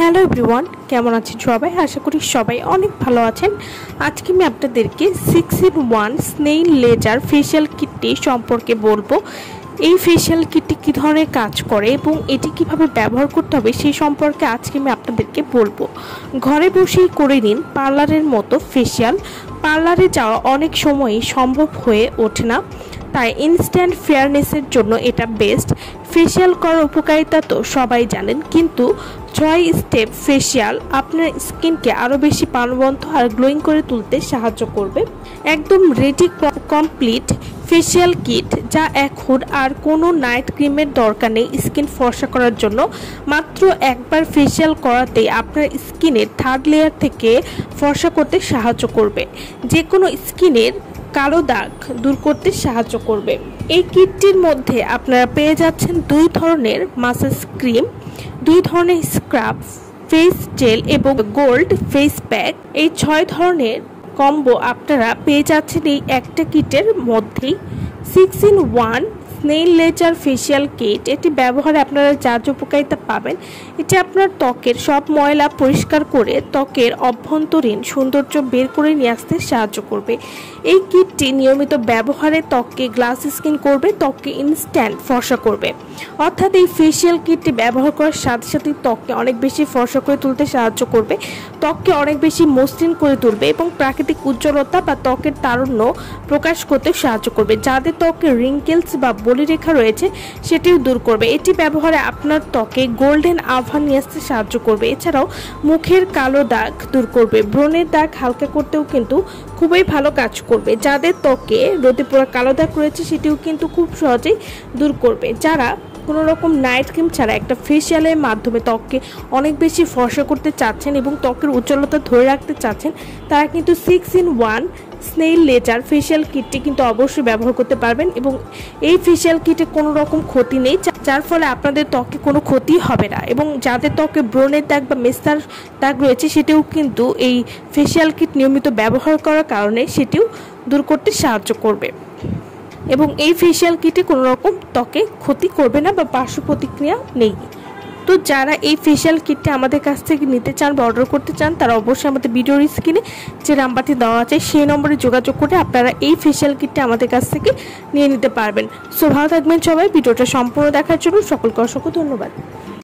Hello everyone, কেমন আছেন সবাই? আশা করি সবাই অনেক ভালো আছেন। আজকে আমি আপনাদেরকে 6-in-1 স্নেইল লেজার ফেশিয়াল কিটটি সম্পর্কে বলবো। এই ফেশিয়াল কিটটি কী ধরনের কাজ করে এবং এটি কিভাবে ব্যবহার করতে হবে সেই সম্পর্কে আজকে আমি আপনাদেরকে বলবো। ঘরে বসেই করে নিন পার্লারের মতো ফেশিয়াল। পার্লারে যাওয়া অনেক সময়ই সম্ভব হয়ে ওঠে না, তাই ইনস্ট্যান্ট ফেয়ারনেসের জন্য এটা বেস্ট। ফেশিয়াল করার উপকারিতা তো সবাই জানেন, কিন্তু 6 স্টেপ ফেশিয়াল আপনার স্কিনকে আরও বেশি প্রাণবন্ত আর গ্লোয়িং করে তুলতে সাহায্য করবে। একদম রেডি কমপ্লিট ফেশিয়াল কিট, যা এখন আর কোনো নাইট ক্রিমের দরকার নেই স্কিন ফর্সা করার জন্য। মাত্র একবার ফেশিয়াল করাতেই আপনার স্কিনের থার্ড লেয়ার থেকে ফর্সা করতে সাহায্য করবে, যে কোনো স্কিনের কালো দাগ দূর করতে সাহায্য করবে। এই কিটটির মধ্যে আপনারা পেয়ে যাচ্ছেন 2 ধরনের মাসাজ ক্রিম, 2 ধরনের স্ক্রাব, ফেস জেল এবং গোল্ড ফেস প্যাক। এই 6 ধরনের কম্বো আপনারা পেয়ে যাচ্ছেন এই একটা কিটের মধ্যেই। 6-in-1 snail laser facial kit, এটি ব্যবহারে আপনারা যা উপকারিতা পাবেন, এটি আপনার ত্বকের সব ময়লা পরিষ্কার করে ত্বকের অভ্যন্তরীণ সৌন্দর্য বের করে নিয়ে আসতে সাহায্য করবে। এই কিটটি নিয়মিত ব্যবহারে ত্বককে গ্লাস স্কিন করবে, ত্বককে ইনস্ট্যান্ট ফর্সা করবে। অর্থাৎ এই ফেশিয়াল কিটটি ব্যবহার করার সাথে সাথে ত্বককে অনেক বেশি ফর্সা করে তুলতে সাহায্য করবে, ত্বককে অনেক বেশি মসৃণ করে তুলবে এবং প্রাকৃতিক উজ্জ্বলতা বা ত্বকের তারুণ্য প্রকাশ করতে সাহায্য করবে। যাদের ত্বকে রিঙ্কেলস বা বলিরেখা রয়েছে সেটিও দূর করবে। এটি ব্যবহারে আপনার ত্বকে গোল্ডেন আভা নিয়ে আসতে সাহায্য করবে। এছাড়াও মুখের কালো দাগ দূর করবে, ব্রণের দাগ হালকা করতেও কিন্তু খুবই ভালো কাজ করবে। যাদের ত্বকে রোদে পোড়া কালো দাগ রয়েছে সেটিও কিন্তু খুব সহজেই দূর করবে। যারা কোনো রকম নাইট ক্রিম ছাড়া একটা ফেশিয়ালের মাধ্যমে ত্বককে অনেক বেশি ফর্সা করতে চাচ্ছেন এবং ত্বকের উজ্জ্বলতা ধরে রাখতে চাচ্ছেন, তারা কিন্তু 6-in-1 স্নেইল লেজার ফেশিয়াল কিটটি কিন্তু অবশ্যই ব্যবহার করতে পারবেন। এবং এই ফেশিয়াল কিটে কোনো রকম ক্ষতি নেই, যার ফলে আপনাদের ত্বকে কোনো ক্ষতি হবে না। এবং যাদের ত্বকে ব্রণের দাগ বা মেস্তার দাগ রয়েছে সেটিও কিন্তু এই ফেশিয়াল কিট নিয়মিত ব্যবহার করার কারণে সেটিও দূর করতে সাহায্য করবে। এবং এই ফেশিয়াল কিটে কোনো রকম ত্বকে ক্ষতি করবে না বা পার্শ্ব প্রতিক্রিয়া নেই। তো যারা এই ফেশিয়াল কিটটা আমাদের কাছ থেকে নিতে চান বা অর্ডার করতে চান, তারা অবশ্যই আমাদের ভিডিওর স্ক্রিনে যে নাম্বারটি দেওয়া আছে সেই নম্বরে যোগাযোগ করে আপনারা এই ফেশিয়াল কিটটা আমাদের কাছ থেকে নিয়ে নিতে পারবেন। সো ভালো থাকবেন সবাই। ভিডিওটা সম্পূর্ণ দেখার জন্য সকলকে অসংখ্য ধন্যবাদ।